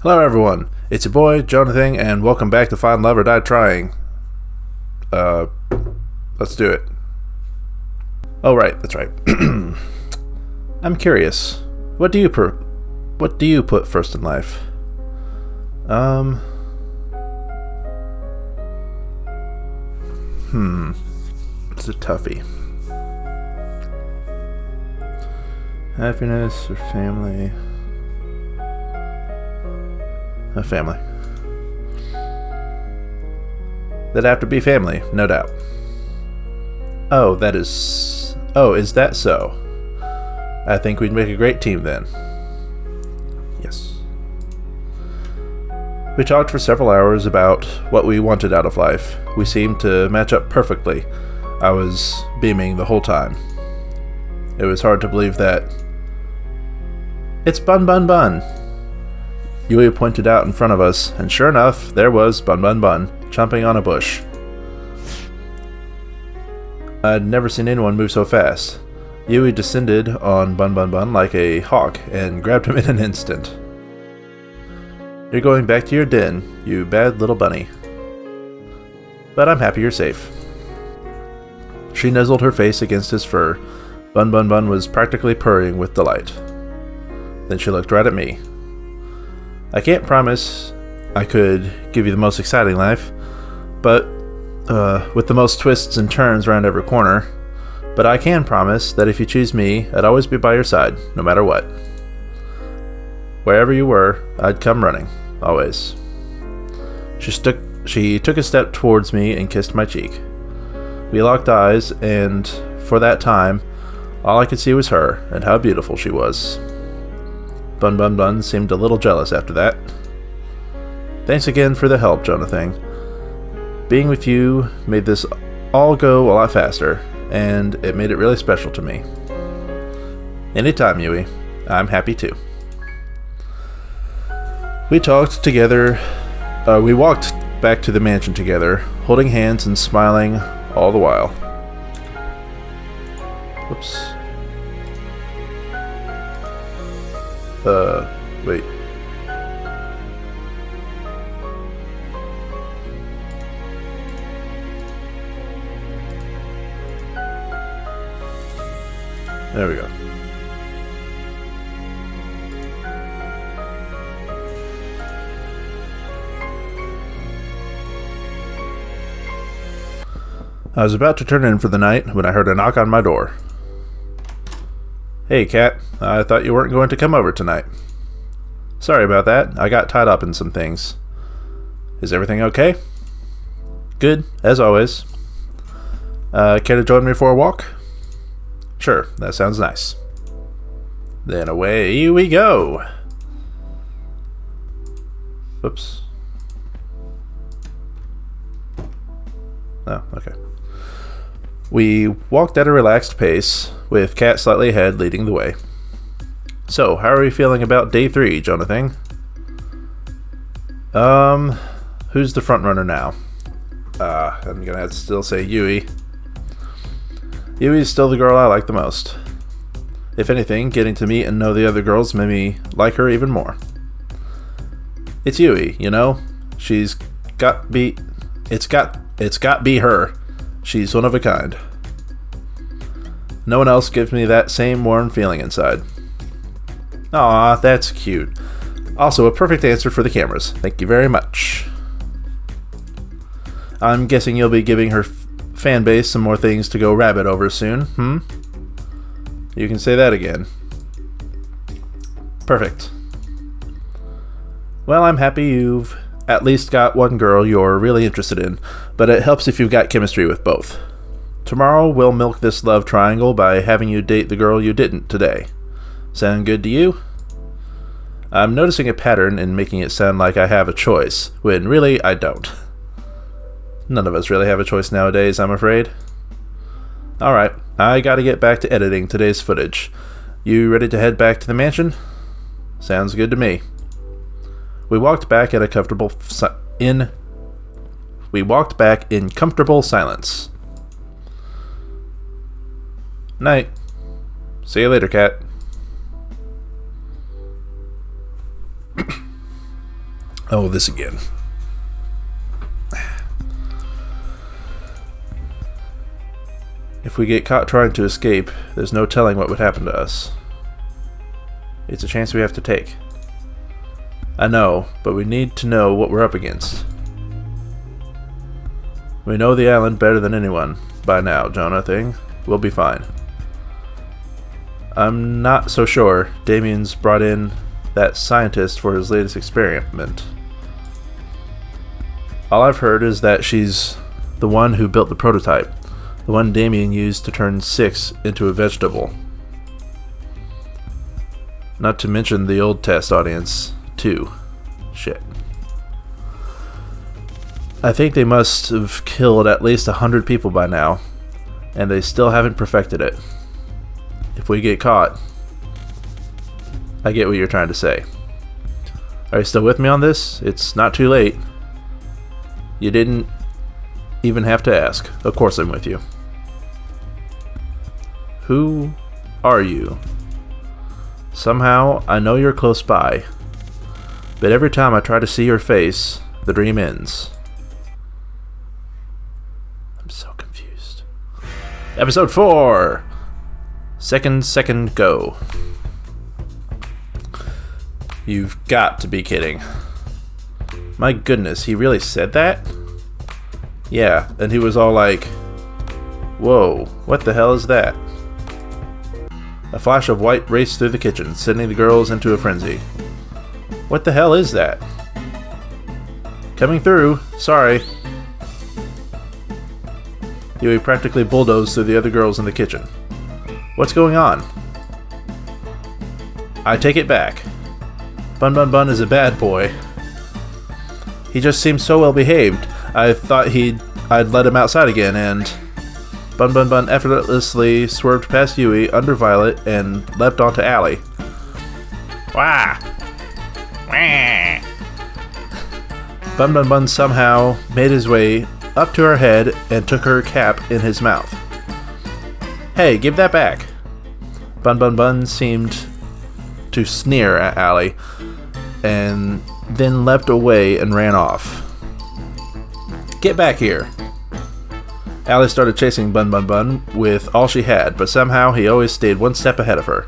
Hello everyone, it's your boy JonahThing, and welcome back to Find Love or Die Trying. Let's do it. Oh right, that's right. I'm curious, what do you put first in life? It's a toughie. Happiness or family? A family. That'd have to be family, no doubt. Is that so? I think we'd make a great team then. Yes. We talked for several hours about what we wanted out of life. We seemed to match up perfectly. I was beaming the whole time. It was hard to believe that. It's Bun Bun Bun! Yui pointed out in front of us, and sure enough, there was Bun Bun Bun, chomping on a bush. I'd never seen anyone move so fast. Yui descended on Bun Bun Bun like a hawk and grabbed him in an instant. You're going back to your den, you bad little bunny. But I'm happy you're safe. She nuzzled her face against his fur. Bun Bun Bun was practically purring with delight. Then she looked right at me. I can't promise I could give you the most exciting life, but with the most twists and turns around every corner. But I can promise that if you choose me, I'd always be by your side, no matter what. Wherever you were, I'd come running, always. She took a step towards me and kissed my cheek. We locked eyes, and for that time, all I could see was her, and how beautiful she was. Bun Bun Bun seemed a little jealous after that. Thanks again for the help, JonahThing. Being with you made this all go a lot faster, and it made it really special to me. Anytime, Yui. I'm happy too. We walked back to the mansion together, holding hands and smiling all the while. Oops. Wait. There we go. I was about to turn in for the night when I heard a knock on my door. Hey, Cat. I thought you weren't going to come over tonight. Sorry about that. I got tied up in some things. Is everything okay? Good, as always. Care to join me for a walk? Sure, that sounds nice. Then away we go. Whoops. Oh, okay. We walked at a relaxed pace, with Cat slightly ahead leading the way. So, how are we feeling about day 3, JonahThing? Who's the front runner now? I'm gonna have to still say Yui. Yui's still the girl I like the most. If anything, getting to meet and know the other girls made me like her even more. It's Yui, you know? It's got be her. She's one of a kind. No one else gives me that same warm feeling inside. Aw, that's cute. Also, a perfect answer for the cameras. Thank you very much. I'm guessing you'll be giving her fan base some more things to go rabbit over soon, You can say that again. Perfect. Well, I'm happy you've at least got one girl you're really interested in, but it helps if you've got chemistry with both. Tomorrow we'll milk this love triangle by having you date the girl you didn't today. Sound good to you? I'm noticing a pattern in making it sound like I have a choice, when really I don't. None of us really have a choice nowadays, I'm afraid. Alright, I gotta get back to editing today's footage. You ready to head back to the mansion? Sounds good to me. We walked back in comfortable silence. Night. See you later, Cat. Oh, this again. If we get caught trying to escape, there's no telling what would happen to us. It's a chance we have to take. I know, but we need to know what we're up against. We know the island better than anyone by now, JonahThing. We'll be fine. I'm not so sure. Damien's brought in that scientist for his latest experiment. All I've heard is that she's the one who built the prototype. The one Damien used to turn 6 into a vegetable. Not to mention the old test audience, too. Shit. I think they must have killed at least 100 people by now, and they still haven't perfected it. If we get caught, I get what you're trying to say. Are you still with me on this? It's not too late. You didn't even have to ask. Of course I'm with you. Who are you? Somehow I know you're close by, but every time I try to see your face, the dream ends. I'm so confused. Episode 4! Second go. You've got to be kidding. My goodness, he really said that? Yeah, and he was all like, whoa, what the hell is that? A flash of white raced through the kitchen, sending the girls into a frenzy. What the hell is that? Coming through, sorry. Yui practically bulldozed through the other girls in the kitchen. What's going on? I take it back. Bun Bun Bun is a bad boy. He just seems so well behaved. I thought I'd let him outside again, and Bun Bun Bun effortlessly swerved past Yui under Violet and leapt onto Allie. Wah! Wah! Bun Bun Bun somehow made his way up to her head and took her cap in his mouth. Hey, give that back! Bun Bun Bun seemed to sneer at Allie, and then leapt away and ran off. Get back here! Allie started chasing Bun Bun Bun with all she had, but somehow he always stayed one step ahead of her.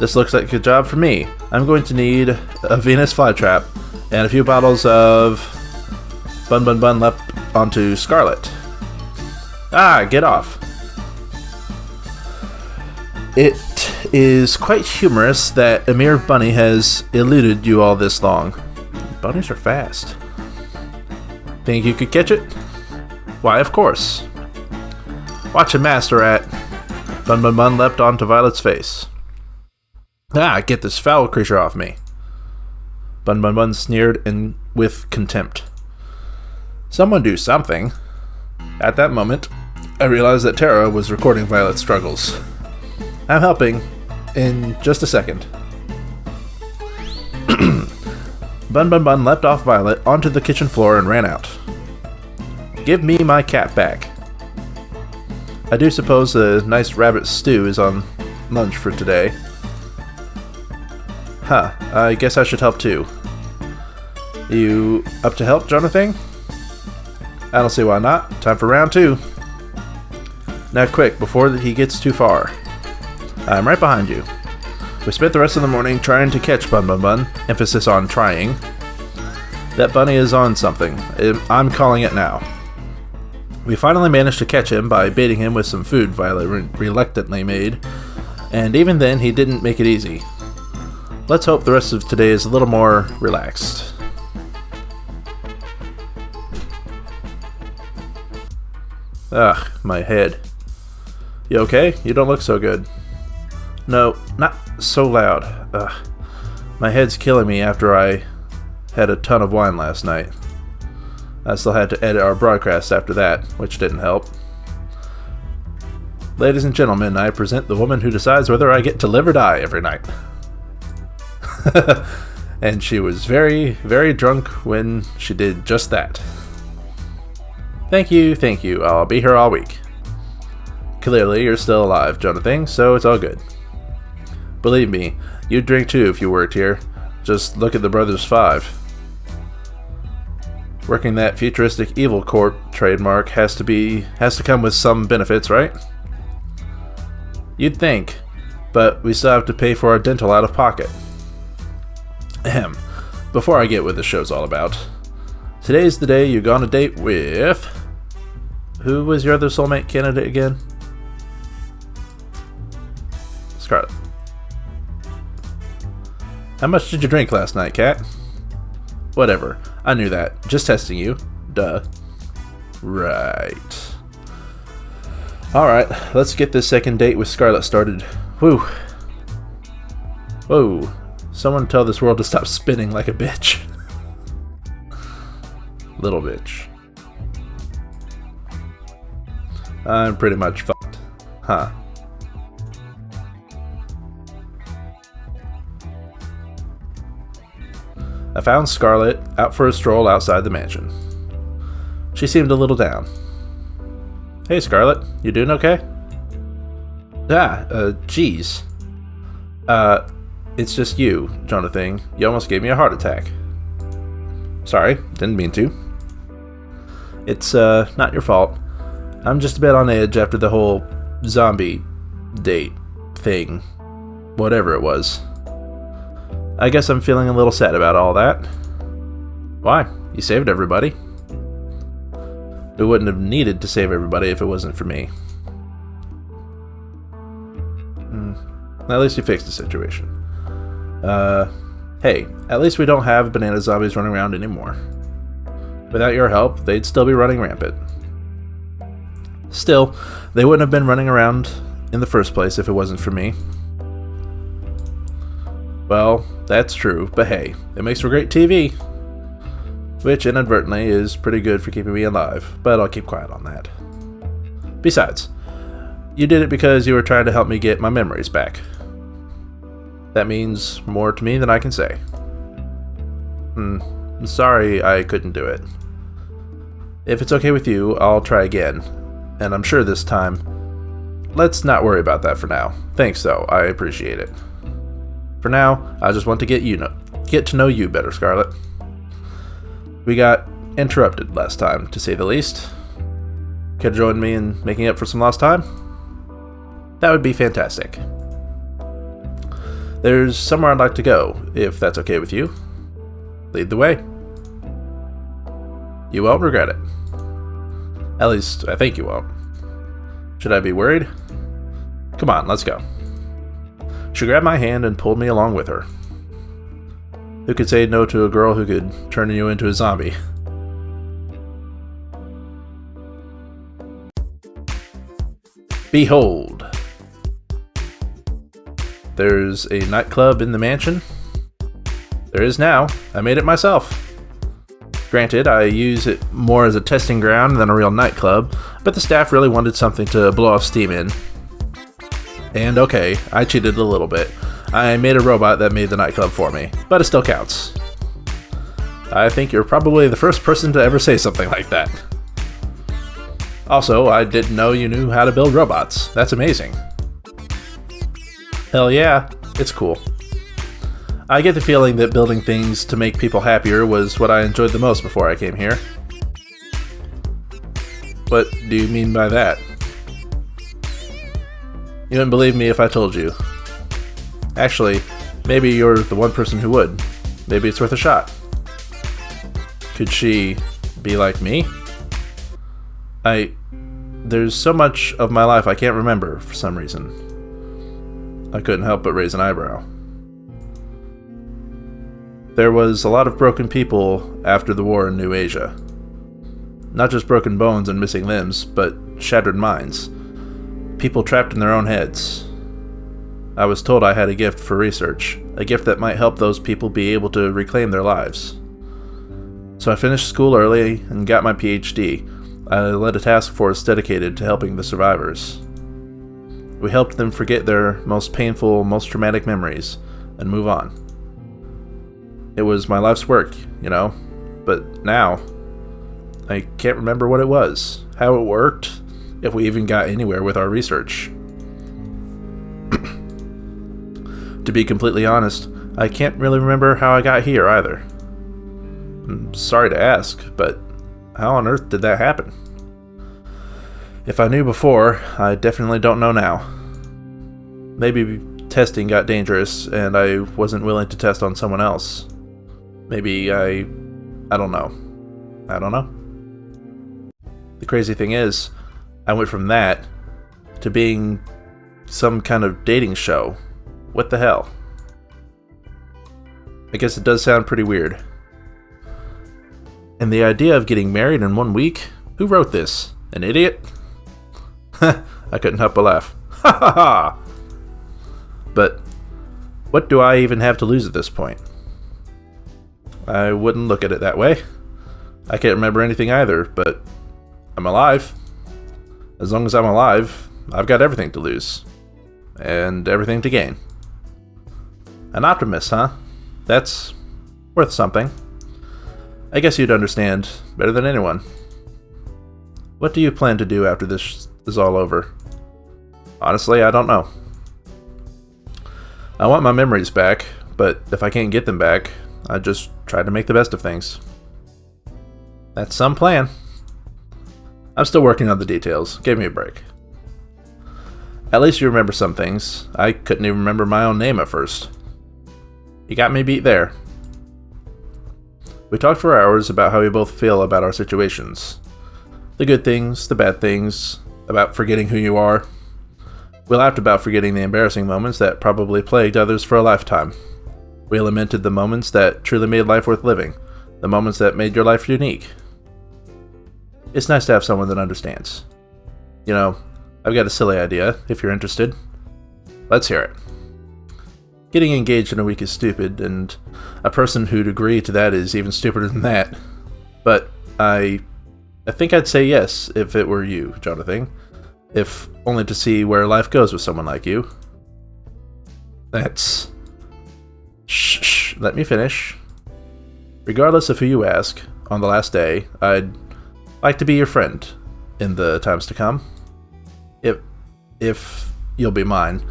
This looks like a job for me. I'm going to need a Venus flytrap and a few bottles of Bun Bun Bun leapt onto Scarlet. Ah, get off. It is quite humorous that Amir Bunny has eluded you all this long. Bunnies are fast. Think you could catch it? Why, of course. Watch him master at. Bun Bun Bun leapt onto Violet's face. Ah, get this foul creature off me. Bun Bun Bun sneered with contempt. Someone do something. At that moment, I realized that Tara was recording Violet's struggles. I'm helping in just a second. Bun Bun Bun leapt off Violet onto the kitchen floor and ran out. Give me my cat back. I do suppose a nice rabbit stew is on lunch for today. Huh, I guess I should help too. You up to help, JonahThing? I don't see why not. Time for round 2. Now quick, before he gets too far. I'm right behind you. We spent the rest of the morning trying to catch Bun Bun Bun, emphasis on trying. That bunny is on something. I'm calling it now. We finally managed to catch him by baiting him with some food Violet reluctantly made, and even then he didn't make it easy. Let's hope the rest of today is a little more relaxed. Ugh, my head. You okay? You don't look so good. No, not so loud. Ugh. My head's killing me after I had a ton of wine last night. I still had to edit our broadcast after that, which didn't help. Ladies and gentlemen, I present the woman who decides whether I get to live or die every night. And she was very, very drunk when she did just that. Thank you. I'll be here all week. Clearly, you're still alive, JonahThing, so it's all good. Believe me, you'd drink too if you worked here. Just look at the Brothers 5. Working that futuristic evil corp trademark has to come with some benefits, right? You'd think, but we still have to pay for our dental out of pocket. Ahem. Before I get what this show's all about, today's the day you go on a date with... Who was your other soulmate candidate again? Scarlet. How much did you drink last night, Kat? Whatever. I knew that. Just testing you. Duh. Right. Alright, let's get this second date with Scarlet started. Whew. Whoa. Someone tell this world to stop spinning like a bitch. Little bitch. I'm pretty much fucked. Huh. I found Scarlet out for a stroll outside the mansion. She seemed a little down. Hey Scarlet, you doing okay? Geez. It's just you, JonahThing. You almost gave me a heart attack. Sorry, didn't mean to. It's, not your fault. I'm just a bit on edge after the whole zombie date thing. Whatever it was. I guess I'm feeling a little sad about all that. Why? You saved everybody. We wouldn't have needed to save everybody if it wasn't for me. At least you fixed the situation. Hey, at least we don't have banana zombies running around anymore. Without your help, they'd still be running rampant. Still, they wouldn't have been running around in the first place if it wasn't for me. Well, that's true, but hey, it makes for great TV. Which, inadvertently, is pretty good for keeping me alive, but I'll keep quiet on that. Besides, you did it because you were trying to help me get my memories back. That means more to me than I can say. I'm sorry I couldn't do it. If it's okay with you, I'll try again, and I'm sure this time... Let's not worry about that for now. Thanks though, I appreciate it. For now, I just want to get to know you better, Scarlet. We got interrupted last time, to say the least. Could you join me in making up for some lost time? That would be fantastic. There's somewhere I'd like to go, if that's okay with you. Lead the way. You won't regret it. At least, I think you won't. Should I be worried? Come on, let's go. She grabbed my hand and pulled me along with her. Who could say no to a girl who could turn you into a zombie? Behold! There's a nightclub in the mansion? There is now. I made it myself. Granted, I use it more as a testing ground than a real nightclub, but the staff really wanted something to blow off steam in. And okay, I cheated a little bit. I made a robot that made the nightclub for me, but it still counts. I think you're probably the first person to ever say something like that. Also, I didn't know you knew how to build robots. That's amazing. Hell yeah, it's cool. I get the feeling that building things to make people happier was what I enjoyed the most before I came here. What do you mean by that? You wouldn't believe me if I told you. Actually, maybe you're the one person who would. Maybe it's worth a shot. Could she be like me? There's so much of my life I can't remember for some reason. I couldn't help but raise an eyebrow. There was a lot of broken people after the war in New Asia. Not just broken bones and missing limbs, but shattered minds. People trapped in their own heads. I was told I had a gift for research, a gift that might help those people be able to reclaim their lives. So I finished school early and got my PhD. I led a task force dedicated to helping the survivors. We helped them forget their most painful, most traumatic memories and move on. It was my life's work, you know, but now I can't remember what it was, how it worked, if we even got anywhere with our research. To be completely honest, I can't really remember how I got here either. I'm sorry to ask, but how on earth did that happen? If I knew before, I definitely don't know now. Maybe testing got dangerous and I wasn't willing to test on someone else. Maybe I don't know. I don't know. The crazy thing is, I went from that to being some kind of dating show. What the hell? I guess it does sound pretty weird. And the idea of getting married in 1 week? Who wrote this? An idiot? I couldn't help but laugh. Ha ha ha! But what do I even have to lose at this point? I wouldn't look at it that way. I can't remember anything either, but I'm alive. As long as I'm alive, I've got everything to lose. And everything to gain. An optimist, huh? That's worth something. I guess you'd understand better than anyone. What do you plan to do after this is all over? Honestly, I don't know. I want my memories back, but if I can't get them back, I just try to make the best of things. That's some plan. I'm still working on the details. Give me a break. At least you remember some things. I couldn't even remember my own name at first. You got me beat there. We talked for hours about how we both feel about our situations. The good things, the bad things, about forgetting who you are. We laughed about forgetting the embarrassing moments that probably plagued others for a lifetime. We lamented the moments that truly made life worth living, the moments that made your life unique. It's nice to have someone that understands. You know, I've got a silly idea, if you're interested. Let's hear it. Getting engaged in a week is stupid, and a person who'd agree to that is even stupider than that. But I think I'd say yes if it were you, JonahThing. If only to see where life goes with someone like you. That's... Shh, let me finish. Regardless of who you ask, on the last day, I'd like to be your friend in the times to come. If you'll be mine.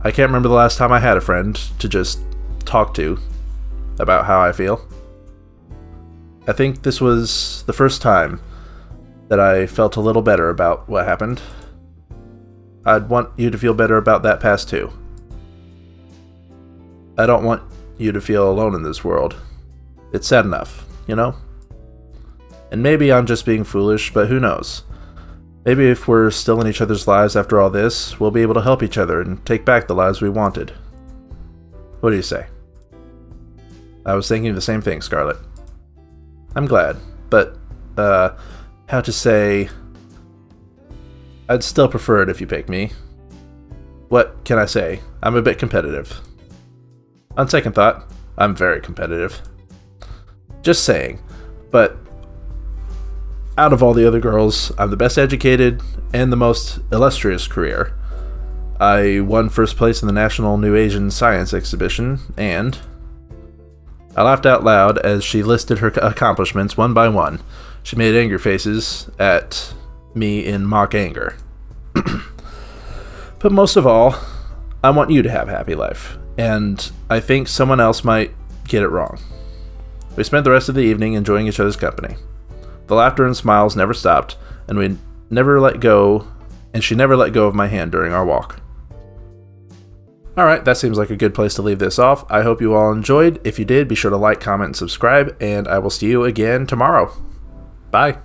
I can't remember the last time I had a friend to just talk to about how I feel. I think this was the first time that I felt a little better about what happened. I'd want you to feel better about that past too. I don't want you to feel alone in this world. It's sad enough, you know? And maybe I'm just being foolish, but who knows? Maybe if we're still in each other's lives after all this, we'll be able to help each other and take back the lives we wanted. What do you say? I was thinking the same thing, Scarlett. I'm glad, but, how to say... I'd still prefer it if you pick me. What can I say? I'm a bit competitive. On second thought, I'm very competitive. Just saying, but out of all the other girls, I'm the best educated and the most illustrious career. I won first place in the National New Asian Science Exhibition, and... I laughed out loud as she listed her accomplishments one by one. She made angry faces at me in mock anger. But most of all, I want you to have a happy life, and I think someone else might get it wrong. We spent the rest of the evening enjoying each other's company. The laughter and smiles never stopped, and she never let go of my hand during our walk. Alright, that seems like a good place to leave this off. I hope you all enjoyed. If you did, be sure to like, comment, and subscribe, and I will see you again tomorrow. Bye.